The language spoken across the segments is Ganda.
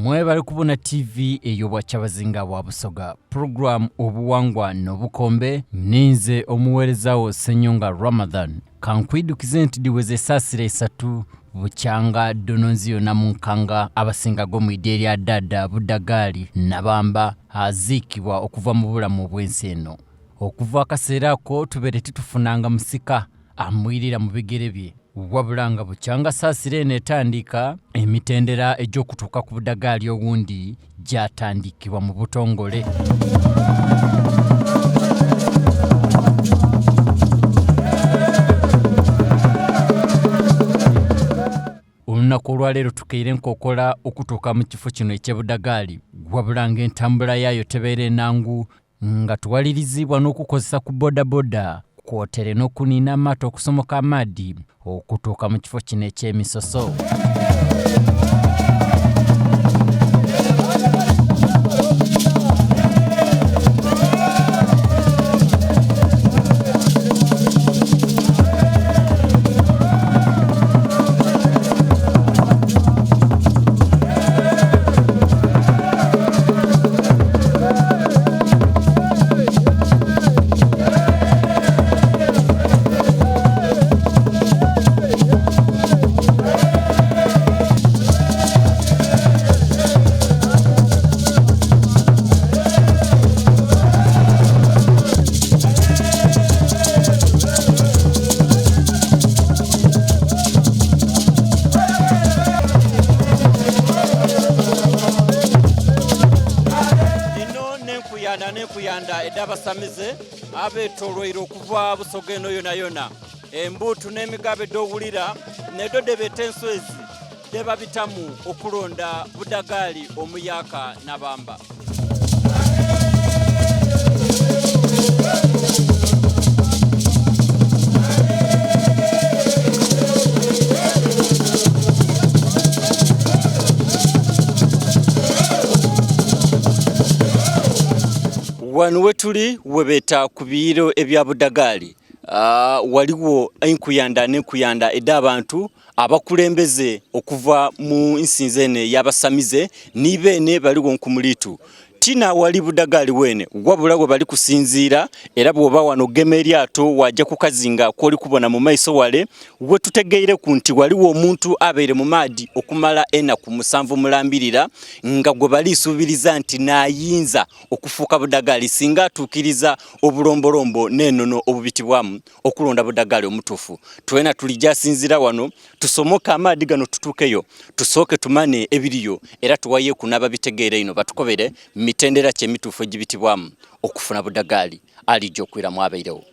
Mwebale kubona TV ey'Obwakyabazinga bwa Busoga program obuwangwa n'obukombe ninze omuweerezawo Ssenyonga Ramadan kankwidukize nti diweze essaasira 3 bukyanga dononziyo namunkanga abasinga g'omwidde erya JAJJA Bujagali nabamba aziikibwa okuva mu bulamu obw'ensi eno. Okuva akaseera ako tubeere titufunanga musika amwirira mu bigere bye wabulanga bukyanga saasira eno etandika emitendera egy'okutuuka ku Bujagali owundi gyatandikibwa mu butongole. Olunaku olwaleero tukeire nkokola okutuuka mu kifo kino eky'e Bujagali wabulanga entambula yaayo tebeera enangu nga tuwalirizibwa n'okukozesa ku bodaboda kwotere n'okuniina amaato okusomoka amaaddi okutuuka mu kifo kino eky'emisoso. Nekuyanda edabasamize abetolwaire okuva Busoga eno yona embuutu n'emigabe d'owulira nedo debeta enswezi debabitamu okulonda Bujagali omuyaka nabamba. Wano wetuli webeta ku biro ebya Bujagali waliwo enkuyanda edda abantu abakulembeze okuva mu nsinze ene yabasamize nibene baliwo nkumulitu tina wali Bujagali wene wabula bwe bali kusinziira era bwoba wano gema eryato wajja kukazinga kwoli kubona mu maiso wale we tutegeire ku nti waliwo omuntu abeere mu maadi okumala enaku 7 mulambirira nga gwe bali suubiriza nti naayinza okufuuka Bujagali singa atuukiriza obulombolombo n'ennono obubitibwamu okulonda Bujagali omutuufu. Twena tulijja sinzira wano tusomoka amaadi gano tutuukeyo tusooke tumane ebiriyo era tuwaye kunaba bitegeere ino batukobere mitendera kyemituufu egibitibwamu okufuna Bujagali alijja okwiramu abairewo.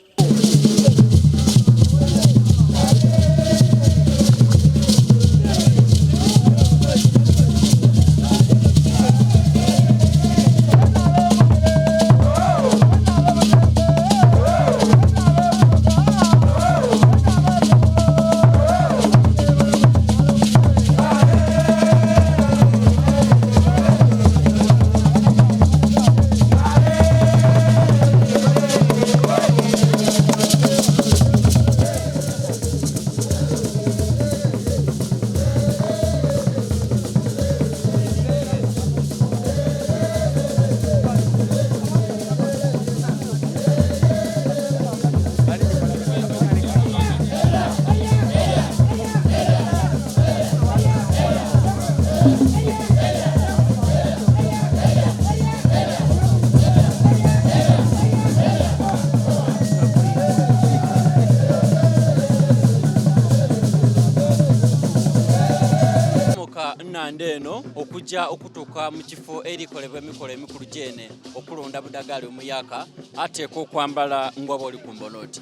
Ndeno okujja okutuuka mu kifo erikolebwa emikolo emikulu gyene okulonda Bujagali omuyaka ateeka okwambala ng'oba oli ku mbonoti.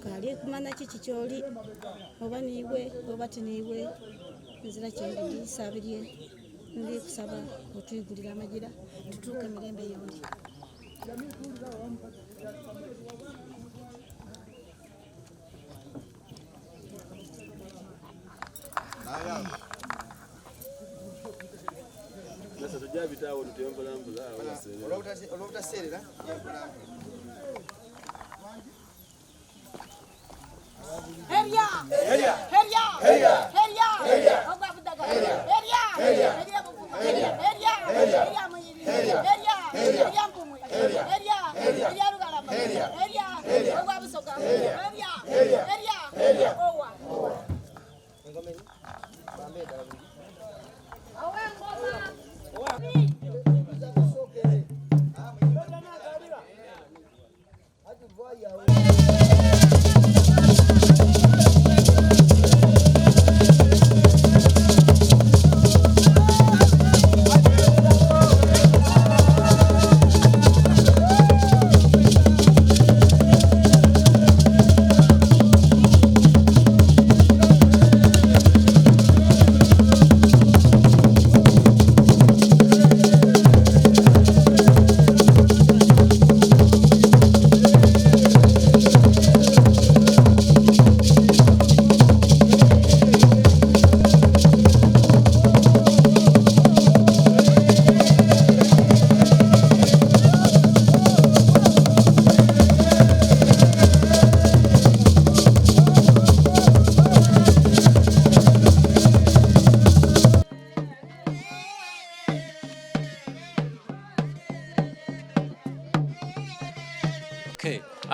Kali kumana chichi choli oba niwe oba tiniwe nzira kyendi sabirye ndi kusaba otwigulira amagira tutuke mirembe yoli Nasa tujabitawo tutembala mbula olota serera Heria! Heria! Heria! Heria! Heria! Heria! Obabudaga! Heria! Heria! Heria bubuga! Heria! Heria! Heria muyiri! Heria! Heria! Heria mpumu! Heria! Heria rugalama! Heria! Heria! Obabusoga! Heria! Heria! Heria! Owa! Ngomeni? Bambe dalabu. Owa ngoma! Owa!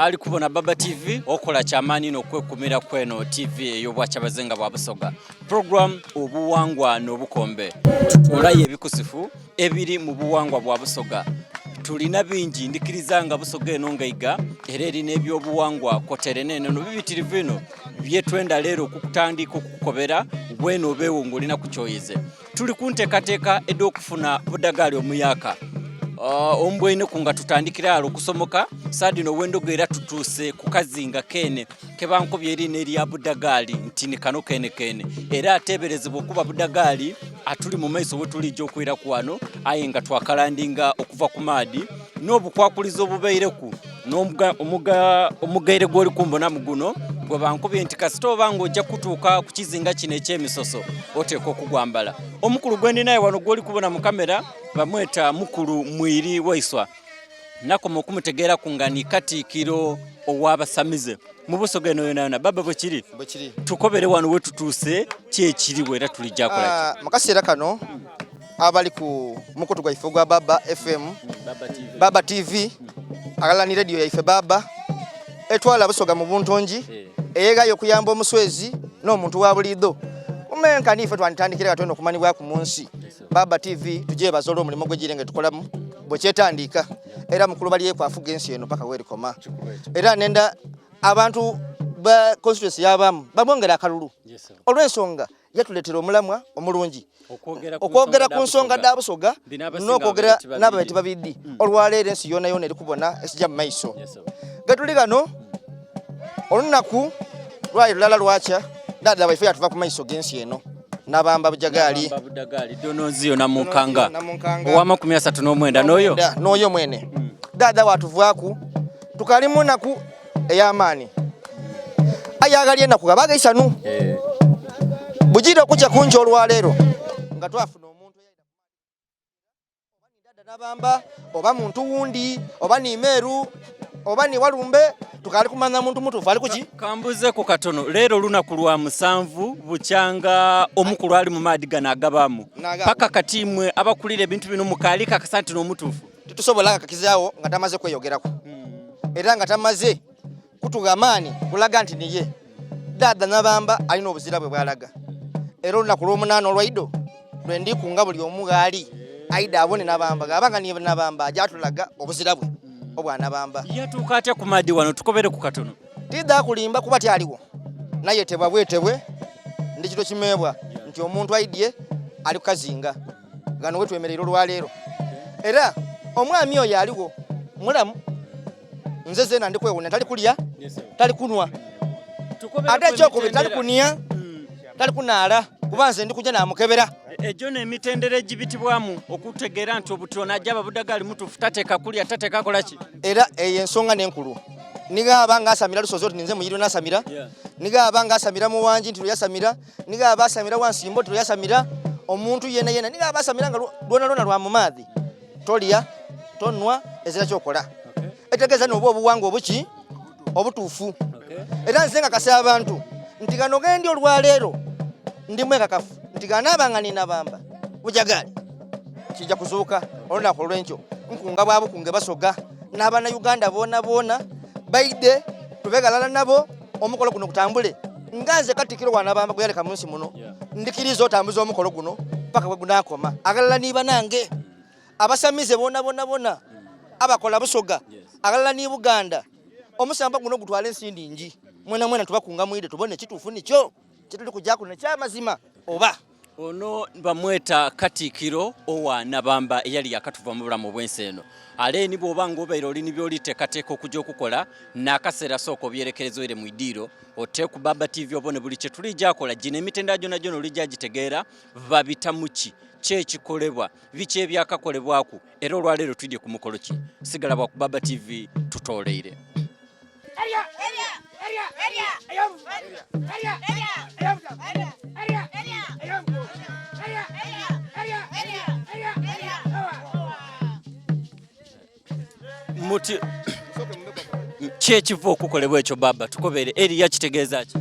Ali kubona Baba TV okola kyamani n'okwekumira kweno TV ey'Obwakyabazinga bwa Busoga. Program obuwangwa n'obukombe. Tutulaye ebikusifu ebiri mu buwangwa bwa Busoga. Tulina bingi ndikiriza nga Busoga eno ngaiga era erina ebyobuwangwa koterene no bibitirivu bino byetwenda leero okukutandika okukobera bweno obeewo ng'olina ku kyoyize. Tuli ku nteekateeka ed'okufuna budagali omuyaka. Ombwene kunga tutandikira alo kusomoka sadino wendogera tutuse kukazinga kene kebankobye erine eri abudagali ntini kano kene era ateberezebwa kuba budagali atuli mu maiso wetulijja okwira kwano ayenga twakalandinga okuva ku maadi n'obukwakulizo obubeireku omugaire gwoli kumbona muguno gwe bankobye nti kasito bango ojja kutuuka ku kizinga kino eky'emisoso oteeka okugwambala. Omukulu gwendi naye wano gwoli kubona mu kamera bamweta mukulu mwiri waiswa nakoma okumutegeera kungani katikiro owabasamize mu Busoga eno yona baba bwekiri tukobere wano wetutuuse kyekiriwe era tulijja kola makaseera kano abali ku mukutu gwaife gwa Baba FM Baba TV agalani radio yaife Baba etwala Busoga mu buntonji eyegayo kuyamba omuswezi n'omuntu wa bulido umenka nife twanditandikira katono kumanibwa ku munsi Baba TV tuje bazolo mulimo gwegirenge tukolamu bwekyetandika era mukulu baliye kwafuga ensi eno paka weri koma era nenda abantu ba constituency yabamu babongera akalulu olwensonga yatuletera omulamwa omulungi okwogera ku nsonga da Busoga n'okwogera n'ababeti babidi olwaleero ensi yona eri kubona esijja mu maiso gatuli gano olunaku lwalala lwacha dada baife yatuva ku maiso gensi eno nabamba bujagali donozio na munkanga owa 39 noyo mwene dada watuvwaku tukalimu naku eyamani ayagali enaku gabageisanu bujira okuja kunjo olwaleero nga twafuna omuntu oba ni dada nabamba oba muntu wundi oba ni meru oba ni walumbe tukali kumanya muntu mutufu ali kuki kambuze ku katono leero lunaku lwa 7 bukyanga omukulu ali mu maadiga nagabamu paka katimwe abakulira ebintu bino mukalika kasanti n'omutufu tutusobola kakizaawo nga tamaze kweyogerako era nga tamaze kutugamani kulaga nti niye dada nabamba alina obuzira bwe bwalaga era olunaku lw'omunaana olwaido lwendi kunga buli omugali aida abone nabamba gabanga niye nabamba ajatulaga obuzira bwe obwana bamba yatuuka atya ku maadi wano tukobere ku katono tidda kulimba kuba tyaliwo naye tebwa bwetebwe ndi kito kimeebwa nti omuntu aidye ali kukazinga gano wetwemerera olwaleero era omwami oyo aliwo mulamu nze zena ndi kwewuna tali kulya tali kunwa ate ekyokubiri tali kunia tali kunaala kuba nze ndi kujja namukebera ejo n'emitendera egibitibwamu okutegeera nti obutiro najja Ababudagali mutuufu tateeka kulya tateeka kolaki era eyo ensonga n'enkulu nigaba ng'asamira lusozi oti ninze muyiro n'asamira nigaba ng'asamira mu wanji nti yasamira nigaba asamira wansimbo nti yasamira omuntu yena yena nigaba asamira nga lwona lwa mu maadhi tolya tonwa ezira kyokola etegeeza n'oba obuwangwa obuki obutuufu era nze nga kasa abantu nti gano gendi olwaleero ndi mwekakafu nti ganaabanga ninabamba Bujagali kijja kuzuuka olunaku olw'enkyo nkunga bwabukunge basoga n'abaana Uganda boona baide tubegalala nabo omukolo guno kutambule nga nze Katikkiro wanabamba gwe yaleka munsi muno ndikiriza otambuza omukolo guno paka bwe gunakoma agalala niba nange abasamize boona abakola busoga agalala ni Buganda omusamba guno gutwala ensindi nji mwena tubakunga mwide tubone kituufu nikyo kituli kujja kuno kyamazima oba ono bamweta Katikkiro owa Nabamba eyali yakatuva mu bulamu bw'ensi eno ale ni bw'obanga obeera olini by'oli tekateeka okujja okukola n'akaseera sooka obyerekerezo ere mu iddiiro otte ku Baba TV obone buli kye tuli gyakola gino emitendera gyonna olijja gitegeera babitamuki kyekikolebwa biki ebyakakolebwaku era olwaleero twidye ku mukolo ki sigala bwa ku Baba TV tutooleire muti kyekiva okukolebwa ekyo Baba tukobere eri yakitegeeza ki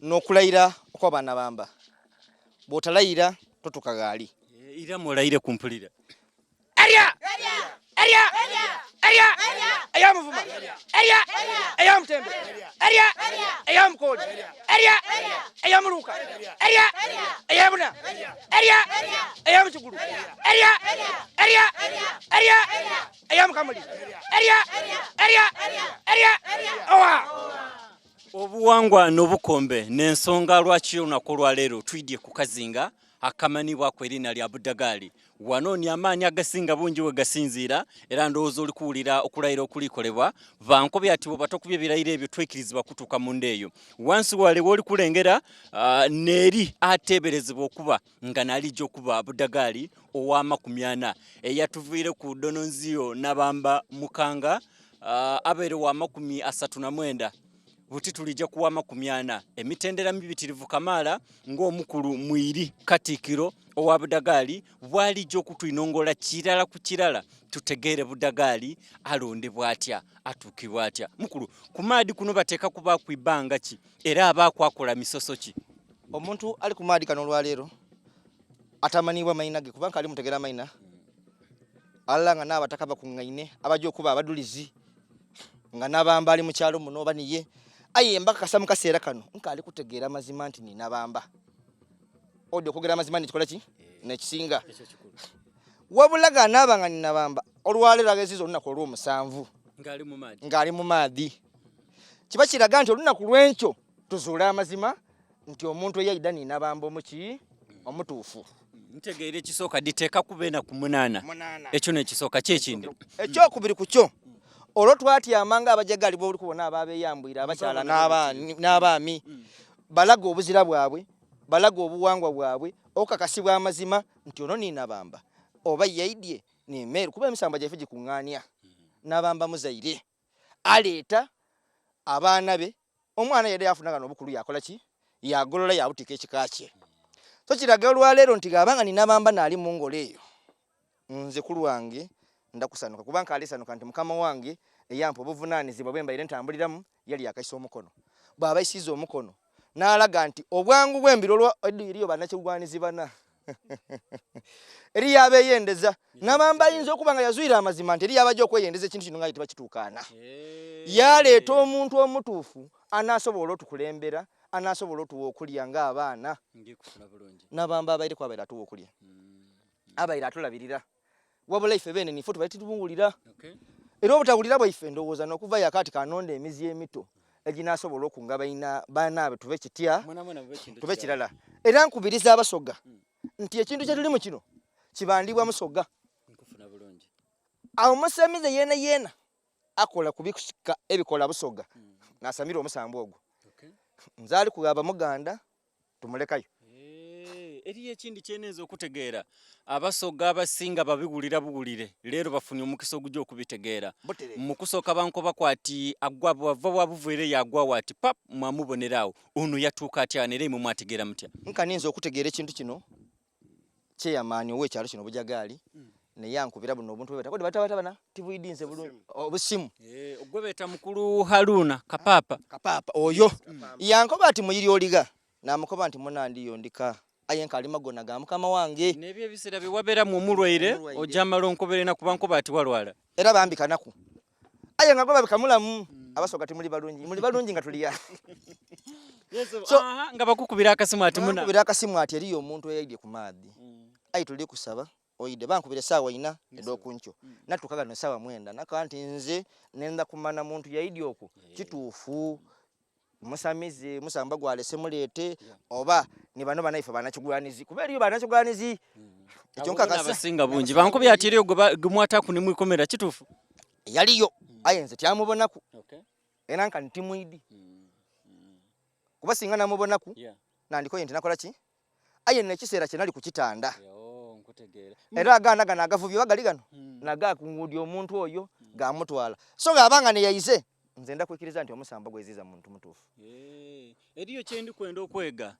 n'okulayira okw'abaana bamba bw'otalayira totuka gaali era mulayire kumpulira eyamuvuma eyamutembe eyamukoli eyamuluka eyabuna eyamukigulu eyamukamuli obuwangwa n'obukombe n'ensonga lwaki olunaku olwaleero twidye ku kazinga akamanibwako erinnya lya Budagali wano ni amaanyi agasinga bungi we gasinziira era ndowooza oli kuwulira okulayira okulikolebwa bankobye ati bwe batakubye ebirayiro ebyo twekirizibwa kutuuka mu ndeeyo wansi wale woli kulengera neeri ateeberezebwa okuba nga n'alijja okuba Budagali owa40 eyatuviire ku Dononzio Nabamba Mukanga abeere wa 39 buti tulijja kuwa 40 emitendera mibitirivu Kamaala ng'omukulu mwiri Katikkiro owa Budagali bwalijja okutwinongola kirala ku kirala tutegeere Budagali alondebwa atya atuukibwa atya mukulu ku maadi kuno bateeka kuba ku ibbanga ki era abaakwakola misoso ki omuntu ali ku maadi kano olwaleero atamanibwa mayina ge kubanga ali mutegera mayina alala nga n'abataka bakuŋŋaine abajja okuba abadulizi nga Nabamba ali mu kyalo muno baniye aye mbaka kasamu kaseera kano nkali kutegeera mazima nti ni Nabamba odi okugera mazima ni kikola ki nekisinga wabulaga nabanga ni Nabamba olwaleero agezizo olunaku olw'omusanvu ngali mu maadi kiba kiraga nti olunaku lw'enkyo tuzuula amazima nti omuntu eyaida ni Nabamba omuki omutuufu ntegeere ekisooka diteeka kubeena ku 8 ekyo nekisooka kyekindi ekyokubiri ku kyo olwo twatyamanga Abajagali b'oli kubona ababeeyambwire abakyala n'abaami balaga obuzira bwabwe balaga obuwangwa bwabwe okakasibwa amazima nti ono ni Nabamba oba yaidye ni Meru kuba emisamba gyaffe gikuŋŋaanya Nabamba muzaire aleeta abaana be omwana yadde yafuna gano obukulu yakola ki yagolola yabutika ekika kye so kiraga olwaleero nti gabanga ni Nabamba naali mu ngolo eyo nze ku lwange ndakusanuka kubanga alisanuka nti mukama wange eyampa obuvunaanyizibwa bwe mbaire ntambuliramu yali yakayisa omukono bw'aba ayisiza omukono n'alaga nti obwangu bw'embiro eriyo bannakigwanizibana eri yabeeyendeza Nabamba ayinza okuba nga yazuira amazima nti eri yabajja okweyendeza ekintu kino nga ye tebakituukaana yaleeta omuntu omutuufu anaasobola otukulembera anaasobola otuwa okulya ng'abaana Nabamba abaire kwabaire atuwa okulya abaire atulabirira wabula ife bene nife tubaire tutubungulira era obutawulira bwaife ndowooza n'okuva yakati kanonda emizi emito eginasobola okungaba ina banaabe tuve kitya tuve kirala era nkubiriza abasoga nti ekintu kye tuli mu kino kibandibwa musoga awo musamize yena akola kubisika ebikola busoga nasamira omusambo ogwo nzali kugaba muganda tumulekayo eri ekindi kyenezo okutegeera abasoga abasinga babigulira bugulire leero bafunye omukisa ogujja okubitegeera mu kusooka bankoba kwati agwa bwava wabuveere yagwa wati pap mwamuboneraawo ono yatuuka atya neera imwe mwategeera mutya nkaninza okutegeera ekintu kino kyeyamaanyi ow'ekyalo kino Bujagali naye ankubira buno obuntu bwebeta kodi batabana tibuyidinze bulungi obusimu ogwe beta mukulu Haruna kapapa oyo yankoba ati muyiri oliga namukoba nti munandiyo ndika ayenka ali magona ga mukama wange nebyo ebisera biwabera mu mulwaire ojamalo nkobere na kubankoba ati walwala era bambikanaku ayenga goba bikamulamu abasoga timuli balungi nga tuliya so nga bakukubira akasimu ati muna bakukubira akasimu ati eriyo omuntu eyidye ku maadhi ayi tuli kusaba oyide bankubire sawa ina edokuncho natukaga no sawa mwenda nakanti nze nenda kumana muntu yayidye oku kituufu musamize musamba gwale semulete oba ni bano banaifa banachugulanizi kubera yo banachugulanizi ekyonka kasinga bungi bankubye ati eriyo gumwata ku nimwikomera kituufu yaliyo ayenze tyamubonaku enanka ntimwidi kuba singa namubonaku nandiko yente nakola ki ayenne kiseera kye nali ku kitanda era agana gana agavubi bagali gano naga kungudi omuntu oyo gamutwala so ngabanga ne yayize nze ndakwikiriza nti omusamba gweziza muntu mutuufu eriyo kyendi kwenda okwega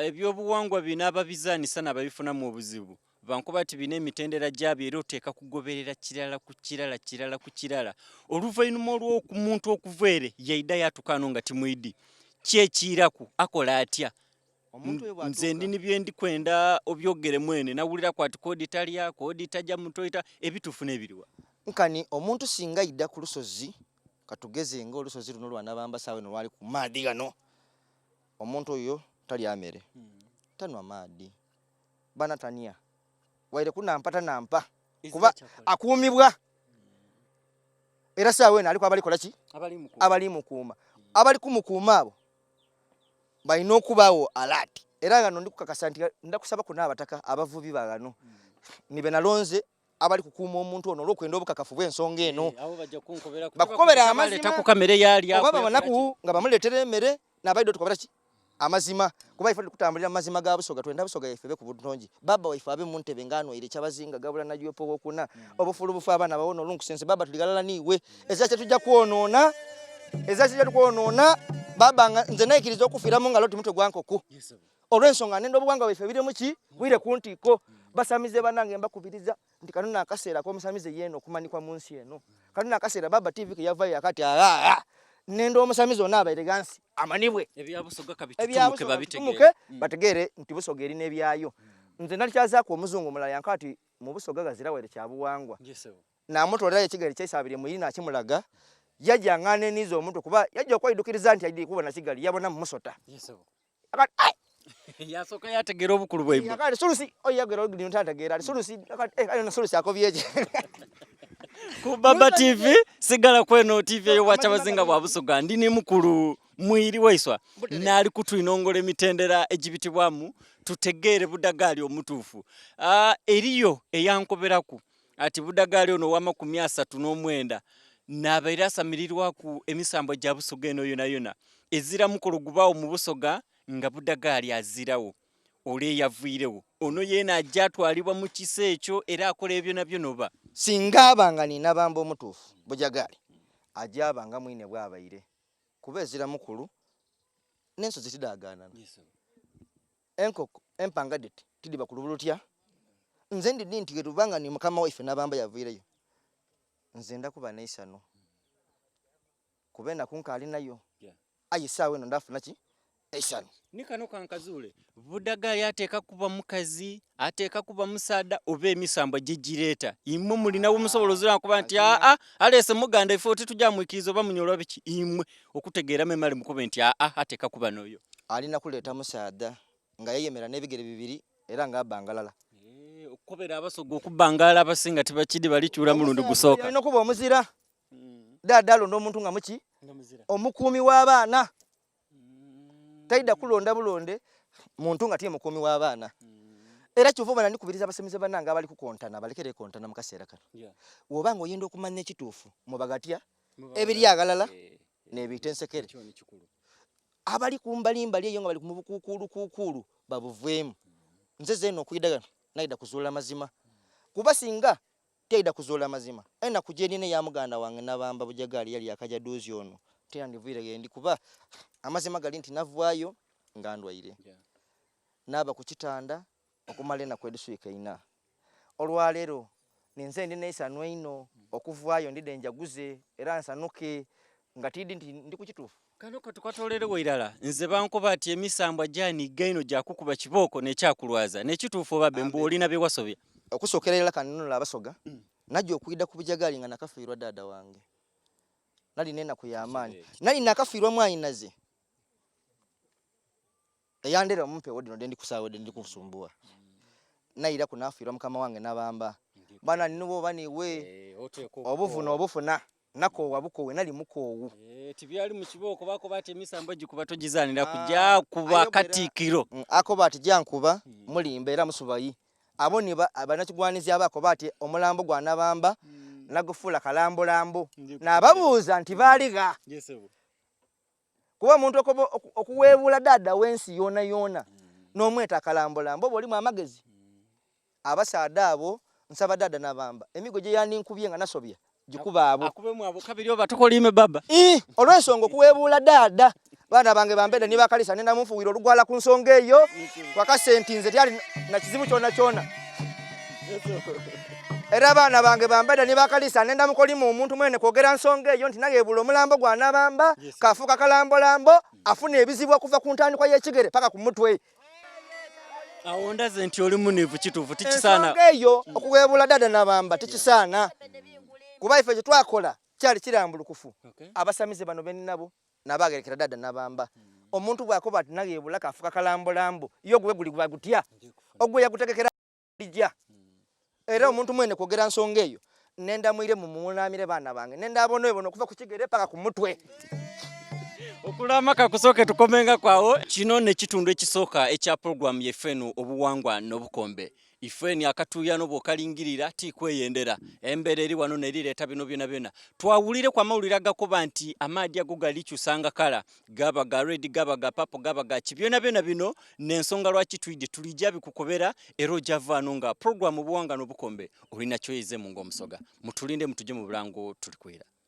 ebyobuwangwa bina ababizanisa nababifuna mu obuzibu bankuba ati bina emitendera gyabyo era oteeka kugoberera kirala ku kirala oluvannyuma olw'omuntu okuveere yaida yatukano nga timwidi kyekiiraku akola atya nze ndi nibye ndi kwenda obyogere mwene nawulira kwati kodi talya kodi tajja mutoita ebituufu n'ebiriwa nkani omuntu singa yidda ku lusozi katugeze nga olusozi luno lwanabamba sawe no lwali ku maadhi gano omuntu oyo talya amere tanwa maadhi bana tania waire kunampata nampa kuba akuumibwa era sawe na aliko abali kola ki abali mukuuma abali kumukuuma abo bayina okubaawo alati era gano ndi kukakasa nti ndakusaba kuna abataka abavubi bagano nibe nalonze abali kukuuma omuntu ono olw'okwenda obukakafu bw'ensonga eno bakukobera amazima takukamere yali apo banaku nga bamuleetera emmere n'abaidde tukobera ki amazima kuba ife tukutambulira amazima ga busoga twenda busoga yefebe ku buntonji baba waife abe mu ntebe ngano ire kyabazinga gabula na juepo wokuna obufulu bufa abana bawono olunkusense baba tuligalala niwe ezache tujja kuonona baba nze naikiriza okufiramu nga loti mutwe gwankoku olw'ensonga nendo obwanga waife bire muki bwire kuntiko basamize banange mbakubiriza nti kanuna akaseera k'omusamize yeno okumanikwa mu nsi eno kanuna akaseera baba tv ke yavayo akati nendo omusamize onaaba elegansi amanibwe ebyabusoga kabitumuke babitegeere bategeere nti busoga erina ebyayo nze nalikyazaako omuzungu mulala yankati mu busoga gazira were kyabuwangwa namutwalirayo ekigere kyaisabire muyina akimulaga yajja ngane nizo omuntu kuba yajja okwidukiriza nti aidi kubona kigali yabona musota yasoka yategeera obukulu bwebwe yakati sulusi oyagera ogidi ntantageera sulusi ayo na sulusi akobyeje ku Baba TV sigala kweno TV eyo wakyabazinga bwa busoga ndi ni mukulu mwiri waiswa nali kutwinongole mitendera egibitibwamu tutegeere Budagali omutuufu eriyo eyankoberaku ati Budagali ono wa 39 nabaira asamirirwaku emisambo gya busoga eno yona ezira mukolo gubaawo mu busoga nga Budagali azirawo ole yavuirewo ono yena ajja atwalibwa mu kisa ekyo era akola ebyo nabyo noba singa abanga nina bamba omutuufu Bujagali ajja abanga mwine bwabaire kuba ezira mukulu n'ensozi tidagaanana enkoko empangadeti tidiba ku lubulutya nze ndi nti getubanga ni mukama waife n'abamba yavuireyo nze ndakuba neisano kubena kunkali nayo ayisawe no ndafuna ki eisano nikano kankazule Budagali ateeka kuba mukazi ateeka kuba musada oba emisambo gigireta imwe mulinawo omusobolozera kuba nti alese muganda ifo tujamwikiriza oba munyolwa biki imwe okutegeera memale mukube nti ateeka kuba noyo alina kuleta musada nga yeyemera n'ebigere bibiri era nga abangalala okukobera abasoga okubangala abasinga tibakidi balikyula mulundi gusooka alina kuba omuzira dada alonda omuntu nga muki omukuumi w'abaana taida kulonda bulonde muntu nga tiye mukuumi w'abaana era kyova bana ndikubiriza abasemize bananga abali kukontana balekere kontana mu kaseera kano wobanga oyenda okumanya ekituufu mubagatya ebiri agalala n'ebiyita ensekere abali kumbalimbali eyo nga bali kumubukuukulu babuveemu nze zeeno okuyidagana naida kuzuula mazima kuba singa taida kuzuula mazima ena kujenine ya muganda wange nabamba bujagali yali akaja dozi ono teyandivire gendi kuba amazima gali nti navaayo nga ndwaire naba ku kitanda okumala enaku eduswika ina olwaleero ninze ndi neisano ino okuvaayo ndide njaguze era nsanuke nga tiddi nti ndi ku kituufu kano katukatolerewo irala nze bankoba ati emisambwa jani gaino jakukuba kibooko nekyakulwaza nekituufu obabbe mbu olina bye wasobya okusookera era kanunula abasoga najja okuyida ku bujagali nga nakafiirwa dada wange nali nenaku y'amaanyi nali nakafiirwa mwayinaze eyandera omumpe wodi node ndi kusaawa ndi kusumbua naira kunafiirwa mukama wange nabamba bana niwo baniwe obuvuna obufuna nako wabukowe nali mukowu tibyali mu kibooko bako bati emisambwa gikuba togizanira kujja kuba katikiro ako bati jankuba mulimba era musubayi abo niba abanakigwanizi abako bati omulambo gwa nabamba nagufula kalambo nababuuza nti baaliga kuba muntu okuweebula dada wensi yona n'omweta kalambo bolimu amagezi abasaada abo nsaba dada nabamba emigo gye yandinkubye nga nasobya gikuba abo akubemu abo kabiri oba tokolime baba olw'ensonga okuweebula dada baana bange bambeda niba kalisa nenda mufuwiro olugwala ku nsonga eyo kwakasenti nze tyali na kizibu kyona era baana bange bambeda niba kalisa nenda mukolimu omuntu mwene kwogera nsonga eyo nti nageebula omulambo gwa nabamba kafuuka kalambo afuna ebizibu okuva ku ntandikwa y'ekigere paka ku mutwe awo ndaze nti oli munivu kituufu tikisaana ensonga eyo okuweebula dada nabamba tikisaana kuba ife gye twakola kyali kirambulukufu abasamize bano beninabo nabagerekera dada nabamba omuntu bw'akoba ati nageebula kafuuka kalambo yo gwe guli gwagutya ogwe yagutegekera lijja era omuntu mwene kwogera nsonga eyo nenda mwire mu munaamire baana bange nenda abono okuva ku kigere paka ku mutwe okulama kakusooke tukomenga kwawo kino nekitundu ekisooka ekya program yefenu obuwangwa n'obukombe ifeni akatuyano bwokalingirira tikweyendera embeera eri wano nerireeta bino byona twawulire kwa mawulire agakoba nti amaadi ago galikyusanga kala gaba ga red gaba ga purple gaba ga kibyona bino n'ensonga lwaki twidde tulijja bikukobera era ojavaano nga program obuwangwa n'obukombe olina kyoyeze mu ng'omusoga mutulinde mutuje mu bulango tulikwera